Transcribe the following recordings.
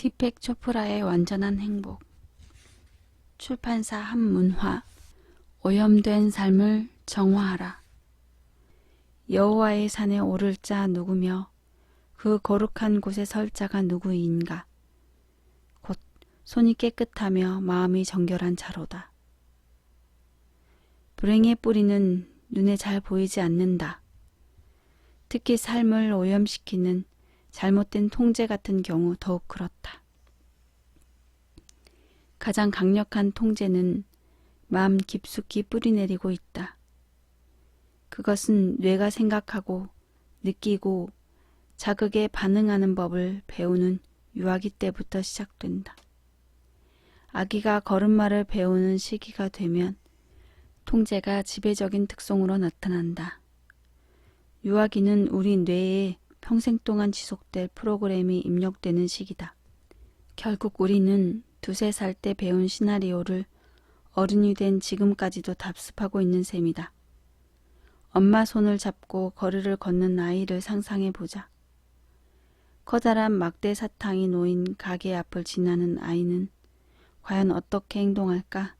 디펙 초프라의 완전한 행복. 출판사 한문화. 오염된 삶을 정화하라. 여호와의 산에 오를 자 누구며 그 거룩한 곳에 설 자가 누구인가. 곧 손이 깨끗하며 마음이 정결한 자로다. 불행의 뿌리는 눈에 잘 보이지 않는다. 특히 삶을 오염시키는 잘못된 통제 같은 경우 더욱 그렇다. 가장 강력한 통제는 마음 깊숙이 뿌리내리고 있다. 그것은 뇌가 생각하고 느끼고 자극에 반응하는 법을 배우는 유아기 때부터 시작된다. 아기가 걸음마를 배우는 시기가 되면 통제가 지배적인 특성으로 나타난다. 유아기는 우리 뇌에 평생 동안 지속될 프로그램이 입력되는 시기다. 결국 우리는 2~3살 때 배운 시나리오를 어른이 된 지금까지도 답습하고 있는 셈이다. 엄마 손을 잡고 거리를 걷는 아이를 상상해보자. 커다란 막대 사탕이 놓인 가게 앞을 지나는 아이는 과연 어떻게 행동할까?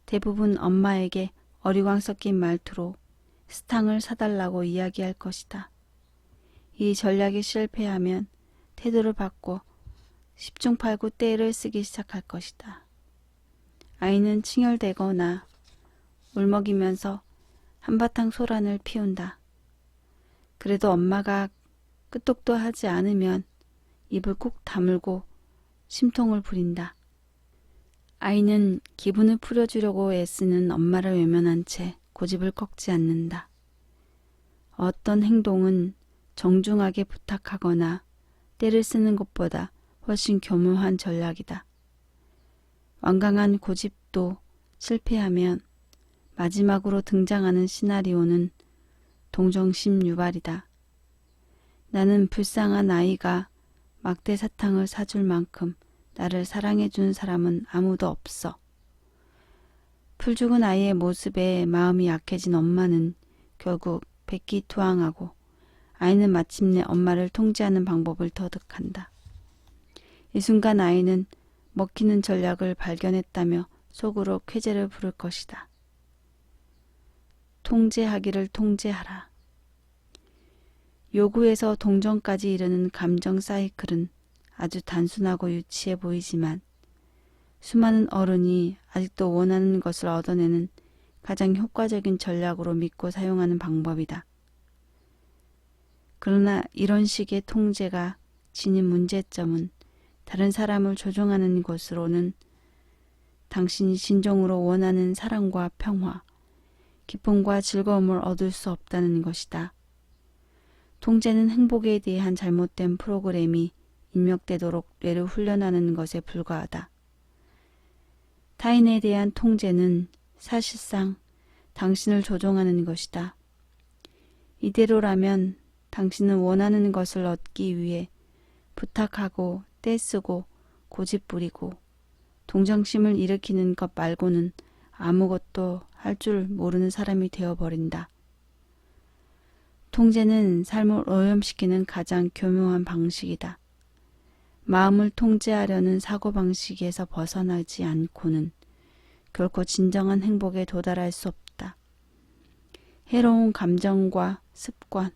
대부분 엄마에게 어리광 섞인 말투로 사탕을 사달라고 이야기할 것이다. 이 전략이 실패하면 태도를 바꿔 10중8구 떼를 쓰기 시작할 것이다. 아이는 칭얼대거나 울먹이면서 한바탕 소란을 피운다. 그래도 엄마가 끄떡도 하지 않으면 입을 꾹 다물고 심통을 부린다. 아이는 기분을 풀어주려고 애쓰는 엄마를 외면한 채 고집을 꺾지 않는다. 어떤 행동은 정중하게 부탁하거나 떼를 쓰는 것보다 훨씬 교묘한 전략이다. 완강한 고집도 실패하면 마지막으로 등장하는 시나리오는 동정심 유발이다. 나는 불쌍한 아이가 막대 사탕을 사줄 만큼 나를 사랑해준 사람은 아무도 없어. 풀죽은 아이의 모습에 마음이 약해진 엄마는 결국 백기투항하고 아이는 마침내 엄마를 통제하는 방법을 터득한다. 이 순간 아이는 먹히는 전략을 발견했다며 속으로 쾌재를 부를 것이다. 통제하기를 통제하라. 요구에서 동정까지 이르는 감정 사이클은 아주 단순하고 유치해 보이지만 수많은 어른이 아직도 원하는 것을 얻어내는 가장 효과적인 전략으로 믿고 사용하는 방법이다. 그러나 이런 식의 통제가 지닌 문제점은 다른 사람을 조종하는 것으로는 당신이 진정으로 원하는 사랑과 평화, 기쁨과 즐거움을 얻을 수 없다는 것이다. 통제는 행복에 대한 잘못된 프로그램이 입력되도록 뇌를 훈련하는 것에 불과하다. 타인에 대한 통제는 사실상 당신을 조종하는 것이다. 이대로라면 당신은 원하는 것을 얻기 위해 부탁하고 떼쓰고 고집부리고 동정심을 일으키는 것 말고는 아무것도 할 줄 모르는 사람이 되어버린다. 통제는 삶을 오염시키는 가장 교묘한 방식이다. 마음을 통제하려는 사고방식에서 벗어나지 않고는 결코 진정한 행복에 도달할 수 없다. 해로운 감정과 습관,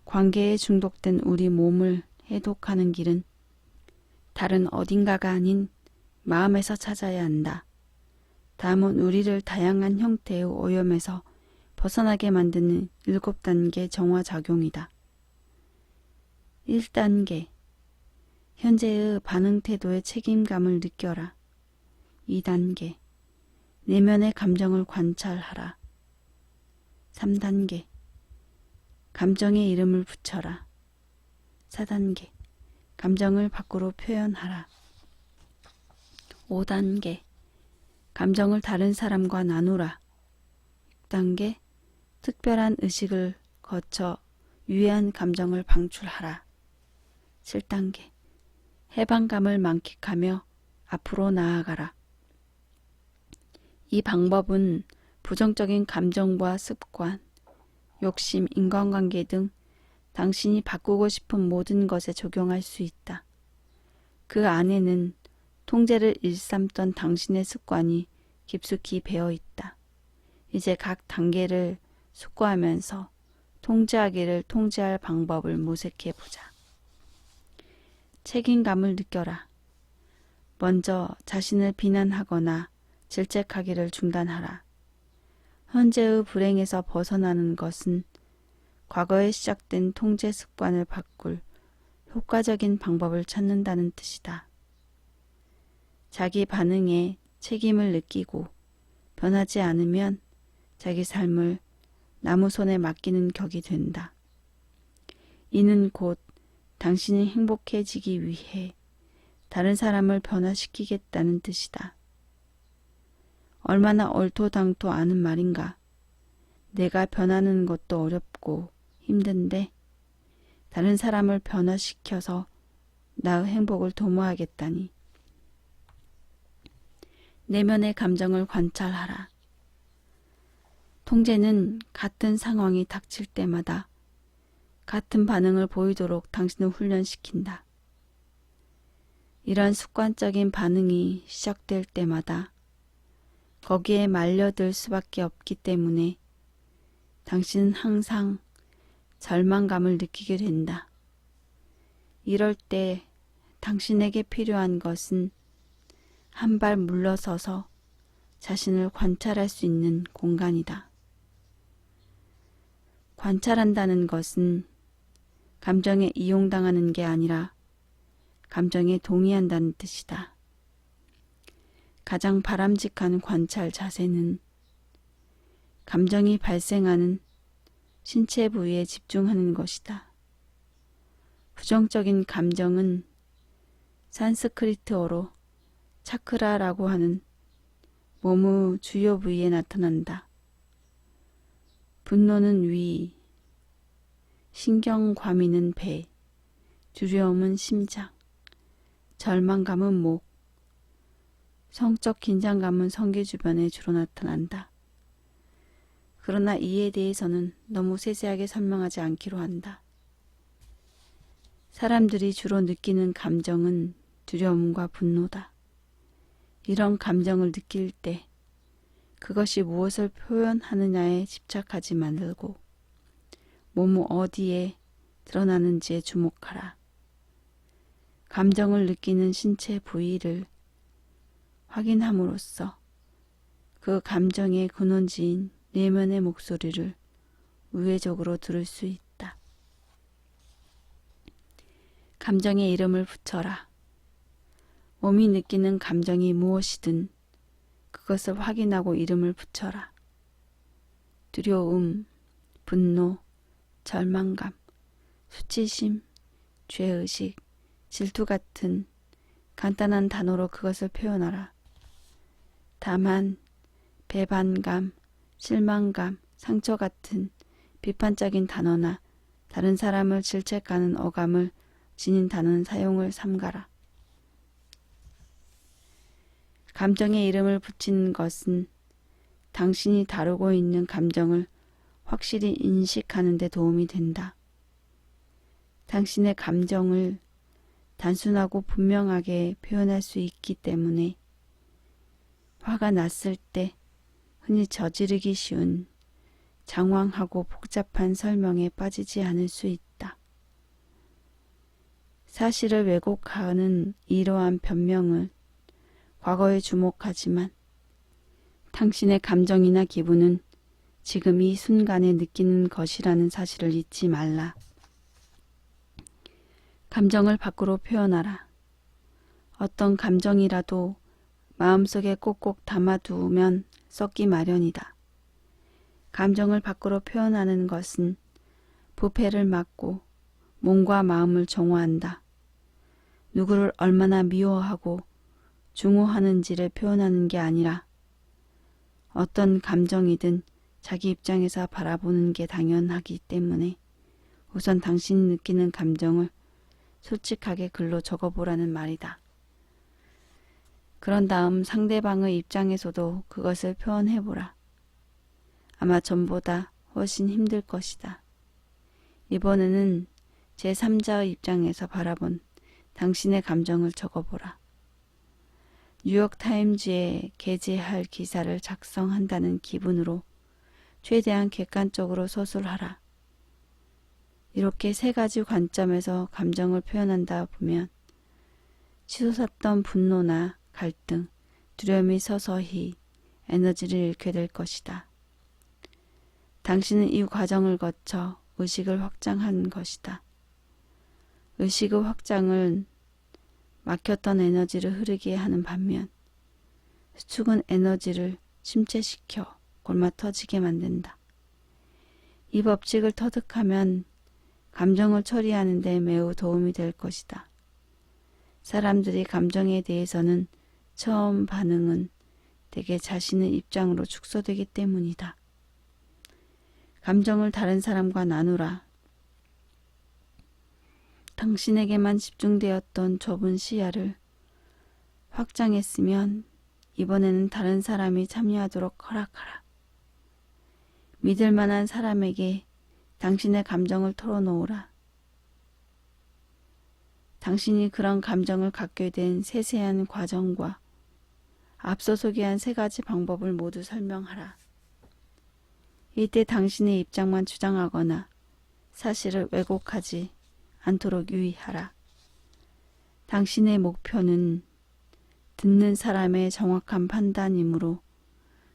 관계에 중독된 우리 몸을 해독하는 길은 다른 어딘가가 아닌 마음에서 찾아야 한다. 다음은 우리를 다양한 형태의 오염에서 벗어나게 만드는 7단계 정화작용이다. 1단계. 현재의 반응 태도의 책임감을 느껴라. 2단계. 내면의 감정을 관찰하라. 3단계. 감정의 이름을 붙여라. 4단계. 감정을 밖으로 표현하라. 5단계. 감정을 다른 사람과 나누라. 6단계. 특별한 의식을 거쳐 유해한 감정을 방출하라. 7단계. 해방감을 만끽하며 앞으로 나아가라. 이 방법은 부정적인 감정과 습관, 욕심, 인간관계 등 당신이 바꾸고 싶은 모든 것에 적용할 수 있다. 그 안에는 통제를 일삼던 당신의 습관이 깊숙이 배어 있다. 이제 각 단계를 숙고하면서 통제하기를 통제할 방법을 모색해 보자. 책임감을 느껴라. 먼저 자신을 비난하거나 질책하기를 중단하라. 현재의 불행에서 벗어나는 것은 과거에 시작된 통제 습관을 바꿀 효과적인 방법을 찾는다는 뜻이다. 자기 반응에 책임을 느끼고 변하지 않으면 자기 삶을 남의 손에 맡기는 격이 된다. 이는 곧 당신이 행복해지기 위해 다른 사람을 변화시키겠다는 뜻이다. 얼마나 얼토당토 않은 말인가. 내가 변하는 것도 어렵고 힘든데 다른 사람을 변화시켜서 나의 행복을 도모하겠다니. 내면의 감정을 관찰하라. 통제는 같은 상황이 닥칠 때마다 같은 반응을 보이도록 당신을 훈련시킨다. 이런 습관적인 반응이 시작될 때마다 거기에 말려들 수밖에 없기 때문에 당신은 항상 절망감을 느끼게 된다. 이럴 때 당신에게 필요한 것은 한 발 물러서서 자신을 관찰할 수 있는 공간이다. 관찰한다는 것은 감정에 이용당하는 게 아니라 감정에 동의한다는 뜻이다. 가장 바람직한 관찰 자세는 감정이 발생하는 신체 부위에 집중하는 것이다. 부정적인 감정은 산스크리트어로 차크라라고 하는 몸의 주요 부위에 나타난다. 분노는 위, 신경과민은 배, 두려움은 심장, 절망감은 목, 성적 긴장감은 성기 주변에 주로 나타난다. 그러나 이에 대해서는 너무 세세하게 설명하지 않기로 한다. 사람들이 주로 느끼는 감정은 두려움과 분노다. 이런 감정을 느낄 때 그것이 무엇을 표현하느냐에 집착하지 말고 몸의 어디에 드러나는지에 주목하라. 감정을 느끼는 신체 부위를 확인함으로써 그 감정의 근원지인 내면의 목소리를 우회적으로 들을 수 있다. 감정의 이름을 붙여라. 몸이 느끼는 감정이 무엇이든 그것을 확인하고 이름을 붙여라. 두려움, 분노, 절망감, 수치심, 죄의식, 질투 같은 간단한 단어로 그것을 표현하라. 다만 배반감, 실망감, 상처 같은 비판적인 단어나 다른 사람을 질책하는 어감을 지닌 단어는 사용을 삼가라. 감정의 이름을 붙이는 것은 당신이 다루고 있는 감정을 확실히 인식하는 데 도움이 된다. 당신의 감정을 단순하고 분명하게 표현할 수 있기 때문에 화가 났을 때 흔히 저지르기 쉬운 장황하고 복잡한 설명에 빠지지 않을 수 있다. 사실을 왜곡하는 이러한 변명을 과거에 주목하지만 당신의 감정이나 기분은 지금 이 순간에 느끼는 것이라는 사실을 잊지 말라. 감정을 밖으로 표현하라. 어떤 감정이라도 마음속에 꼭꼭 담아두면 썩기 마련이다. 감정을 밖으로 표현하는 것은 부패를 막고 몸과 마음을 정화한다. 누구를 얼마나 미워하고 증오하는지를 표현하는 게 아니라 어떤 감정이든 자기 입장에서 바라보는 게 당연하기 때문에 우선 당신이 느끼는 감정을 솔직하게 글로 적어보라는 말이다. 그런 다음 상대방의 입장에서도 그것을 표현해보라. 아마 전보다 훨씬 힘들 것이다. 이번에는 제3자의 입장에서 바라본 당신의 감정을 적어보라. 뉴욕타임즈에 게재할 기사를 작성한다는 기분으로 최대한 객관적으로 서술하라. 이렇게 세 가지 관점에서 감정을 표현한다 보면 치솟았던 분노나 갈등, 두려움이 서서히 에너지를 잃게 될 것이다. 당신은 이 과정을 거쳐 의식을 확장한 것이다. 의식의 확장은 막혔던 에너지를 흐르게 하는 반면 수축은 에너지를 침체시켜 골마 터지게 만든다. 이 법칙을 터득하면 감정을 처리하는 데 매우 도움이 될 것이다. 사람들이 감정에 대해서는 처음 반응은 대개 자신의 입장으로 축소되기 때문이다. 감정을 다른 사람과 나누라. 당신에게만 집중되었던 좁은 시야를 확장했으면 이번에는 다른 사람이 참여하도록 허락하라. 믿을 만한 사람에게 당신의 감정을 털어놓으라. 당신이 그런 감정을 갖게 된 세세한 과정과 앞서 소개한 세 가지 방법을 모두 설명하라. 이때 당신의 입장만 주장하거나 사실을 왜곡하지 않도록 유의하라. 당신의 목표는 듣는 사람의 정확한 판단이므로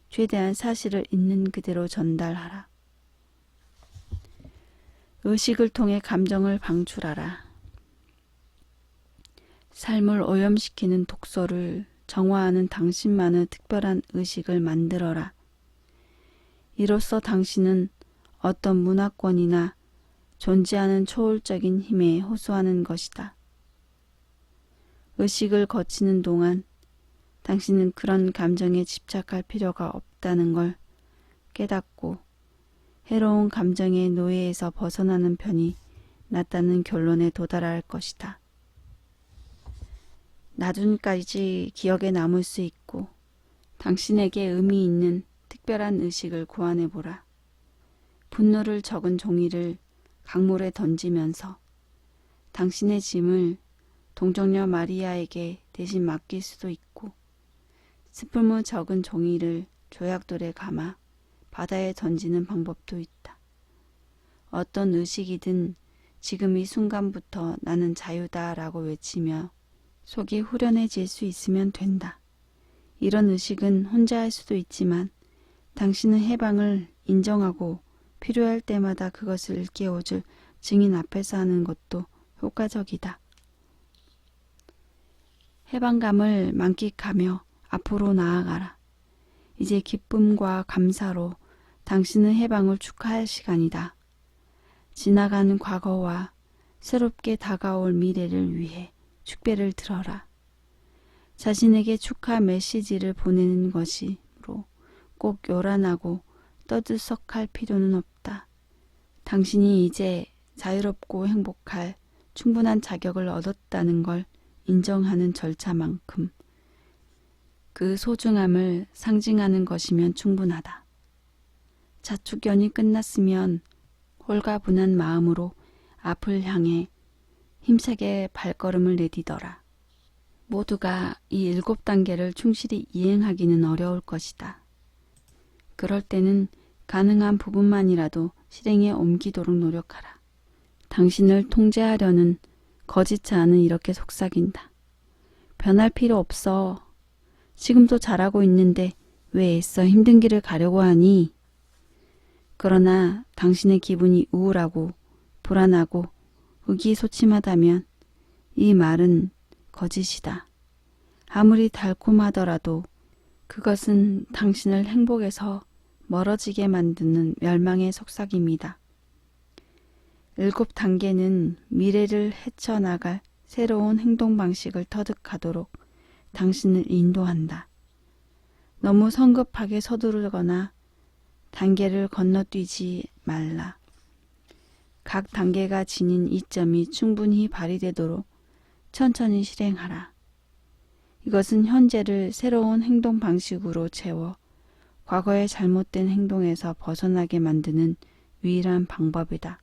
최대한 사실을 있는 그대로 전달하라. 의식을 통해 감정을 방출하라. 삶을 오염시키는 독소를 정화하는 당신만의 특별한 의식을 만들어라. 이로써 당신은 어떤 문화권이나 존재하는 초월적인 힘에 호소하는 것이다. 의식을 거치는 동안 당신은 그런 감정에 집착할 필요가 없다는 걸 깨닫고 해로운 감정의 노예에서 벗어나는 편이 낫다는 결론에 도달할 것이다. 나중까지 기억에 남을 수 있고 당신에게 의미 있는 특별한 의식을 고안해보라. 분노를 적은 종이를 강물에 던지면서 당신의 짐을 동정녀 마리아에게 대신 맡길 수도 있고 스풀무 적은 종이를 조약돌에 감아 바다에 던지는 방법도 있다. 어떤 의식이든 지금 이 순간부터 나는 자유다라고 외치며 속이 후련해질 수 있으면 된다. 이런 의식은 혼자 할 수도 있지만 당신은 해방을 인정하고 필요할 때마다 그것을 일깨워줄 증인 앞에서 하는 것도 효과적이다. 해방감을 만끽하며 앞으로 나아가라. 이제 기쁨과 감사로 당신의 해방을 축하할 시간이다. 지나가는 과거와 새롭게 다가올 미래를 위해 축배를 들어라. 자신에게 축하 메시지를 보내는 것이므로 꼭 요란하고 떠들썩할 필요는 없다. 당신이 이제 자유롭고 행복할 충분한 자격을 얻었다는 걸 인정하는 절차만큼 그 소중함을 상징하는 것이면 충분하다. 자축연이 끝났으면 홀가분한 마음으로 앞을 향해 힘차게 발걸음을 내디뎌라. 모두가 이 7단계를 충실히 이행하기는 어려울 것이다. 그럴 때는 가능한 부분만이라도 실행에 옮기도록 노력하라. 당신을 통제하려는 거짓 자아는 이렇게 속삭인다. 변할 필요 없어. 지금도 잘하고 있는데 왜 애써 힘든 길을 가려고 하니? 그러나 당신의 기분이 우울하고 불안하고 의기소침하다면 이 말은 거짓이다. 아무리 달콤하더라도 그것은 당신을 행복에서 멀어지게 만드는 멸망의 속삭임이다. 7단계는 미래를 헤쳐나갈 새로운 행동 방식을 터득하도록 당신을 인도한다. 너무 성급하게 서두르거나 단계를 건너뛰지 말라. 각 단계가 지닌 이점이 충분히 발휘되도록 천천히 실행하라. 이것은 현재를 새로운 행동 방식으로 채워 과거의 잘못된 행동에서 벗어나게 만드는 유일한 방법이다.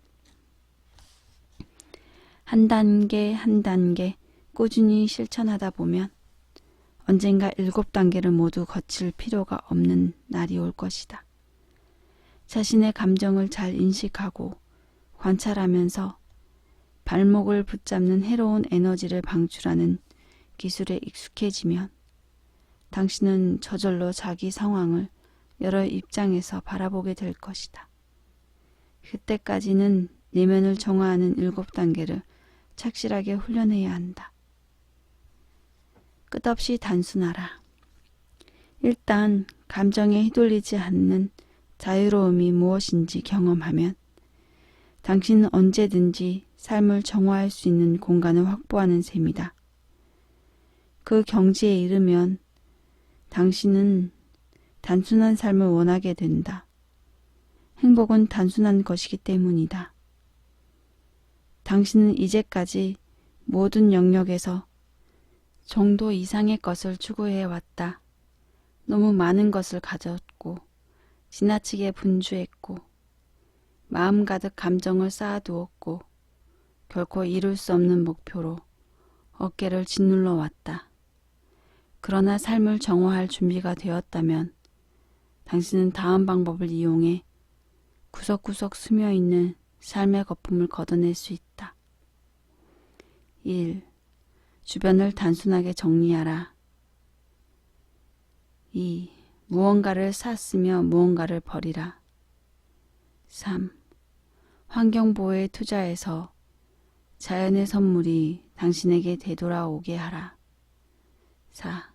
한 단계 한 단계 꾸준히 실천하다 보면 언젠가 7단계를 모두 거칠 필요가 없는 날이 올 것이다. 자신의 감정을 잘 인식하고 관찰하면서 발목을 붙잡는 해로운 에너지를 방출하는 기술에 익숙해지면 당신은 저절로 자기 상황을 여러 입장에서 바라보게 될 것이다. 그때까지는 내면을 정화하는 7단계를 착실하게 훈련해야 한다. 끝없이 단순하라. 일단 감정에 휘둘리지 않는 자유로움이 무엇인지 경험하면 당신은 언제든지 삶을 정화할 수 있는 공간을 확보하는 셈이다. 그 경지에 이르면 당신은 단순한 삶을 원하게 된다. 행복은 단순한 것이기 때문이다. 당신은 이제까지 모든 영역에서 정도 이상의 것을 추구해왔다. 너무 많은 것을 가졌고 지나치게 분주했고 마음 가득 감정을 쌓아두었고 결코 이룰 수 없는 목표로 어깨를 짓눌러 왔다. 그러나 삶을 정화할 준비가 되었다면 당신은 다음 방법을 이용해 구석구석 스며있는 삶의 거품을 걷어낼 수 있다. 1. 주변을 단순하게 정리하라. 2. 무언가를 샀으며 무언가를 버리라. 3. 환경보호에 투자해서 자연의 선물이 당신에게 되돌아오게 하라. 4.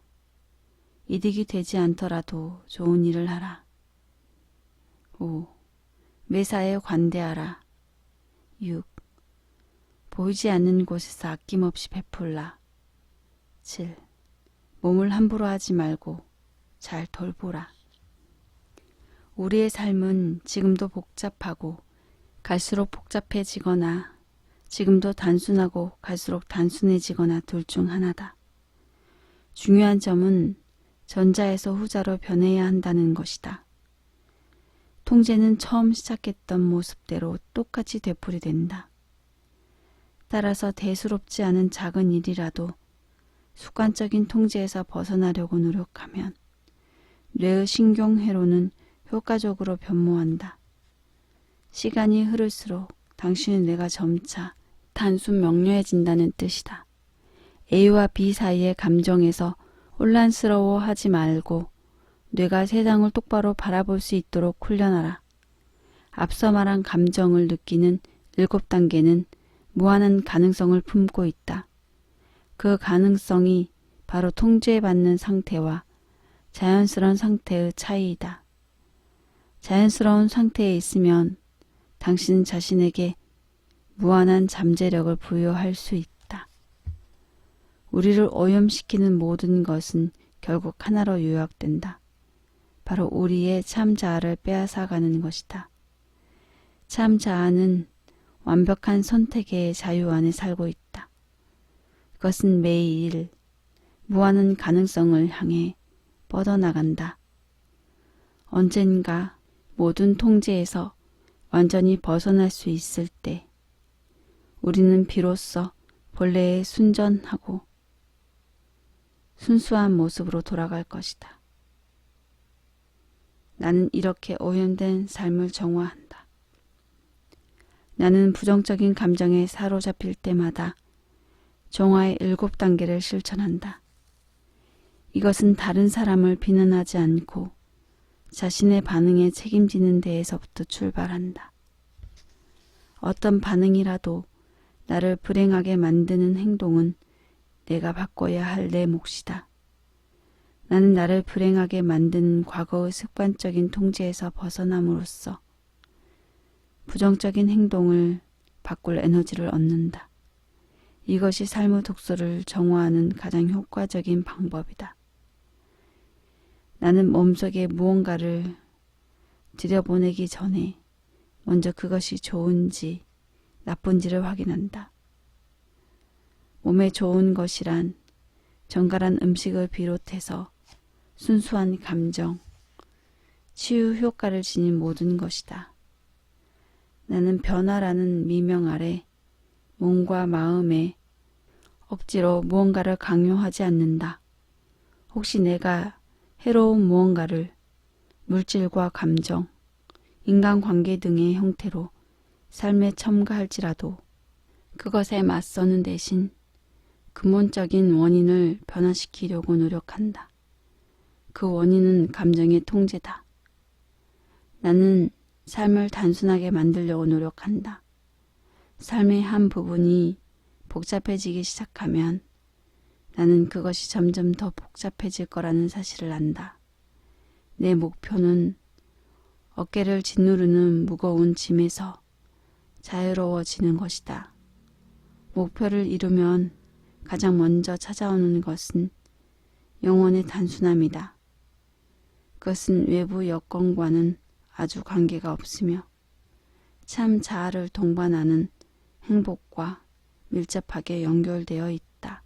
이득이 되지 않더라도 좋은 일을 하라. 5. 매사에 관대하라. 6. 보이지 않는 곳에서 아낌없이 베풀라. 7. 몸을 함부로 하지 말고 잘 돌보라. 우리의 삶은 지금도 복잡하고 갈수록 복잡해지거나 지금도 단순하고 갈수록 단순해지거나 둘 중 하나다. 중요한 점은 전자에서 후자로 변해야 한다는 것이다. 통제는 처음 시작했던 모습대로 똑같이 되풀이된다. 따라서 대수롭지 않은 작은 일이라도 습관적인 통제에서 벗어나려고 노력하면 뇌의 신경회로는 효과적으로 변모한다. 시간이 흐를수록 당신의 뇌가 점차 단순 명료해진다는 뜻이다. A와 B 사이의 감정에서 혼란스러워하지 말고 뇌가 세상을 똑바로 바라볼 수 있도록 훈련하라. 앞서 말한 감정을 느끼는 7단계는 무한한 가능성을 품고 있다. 그 가능성이 바로 통제받는 상태와 자연스러운 상태의 차이이다. 자연스러운 상태에 있으면 당신은 자신에게 무한한 잠재력을 부여할 수 있다. 우리를 오염시키는 모든 것은 결국 하나로 요약된다. 바로 우리의 참 자아를 빼앗아가는 것이다. 참 자아는 완벽한 선택의 자유 안에 살고 있다. 그것은 매일 무한한 가능성을 향해 뻗어나간다. 언젠가 모든 통제에서 완전히 벗어날 수 있을 때 우리는 비로소 본래의 순전하고 순수한 모습으로 돌아갈 것이다. 나는 이렇게 오염된 삶을 정화한다. 나는 부정적인 감정에 사로잡힐 때마다 정화의 7단계를 실천한다. 이것은 다른 사람을 비난하지 않고 자신의 반응에 책임지는 데에서부터 출발한다. 어떤 반응이라도 나를 불행하게 만드는 행동은 내가 바꿔야 할 내 몫이다. 나는 나를 불행하게 만드는 과거의 습관적인 통제에서 벗어남으로써 부정적인 행동을 바꿀 에너지를 얻는다. 이것이 삶의 독소를 정화하는 가장 효과적인 방법이다. 나는 몸속에 무언가를 들여보내기 전에 먼저 그것이 좋은지 나쁜지를 확인한다. 몸에 좋은 것이란 정갈한 음식을 비롯해서 순수한 감정, 치유 효과를 지닌 모든 것이다. 나는 변화라는 미명 아래 몸과 마음에 억지로 무언가를 강요하지 않는다. 혹시 내가 해로운 무언가를 물질과 감정, 인간관계 등의 형태로 삶에 첨가할지라도 그것에 맞서는 대신 근본적인 원인을 변화시키려고 노력한다. 그 원인은 감정의 통제다. 나는 삶을 단순하게 만들려고 노력한다. 삶의 한 부분이 복잡해지기 시작하면 나는 그것이 점점 더 복잡해질 거라는 사실을 안다. 내 목표는 어깨를 짓누르는 무거운 짐에서 자유로워지는 것이다. 목표를 이루면 가장 먼저 찾아오는 것은 영혼의 단순함이다. 그것은 외부 여건과는 아주 관계가 없으며 참 자아를 동반하는 행복과 밀접하게 연결되어 있다.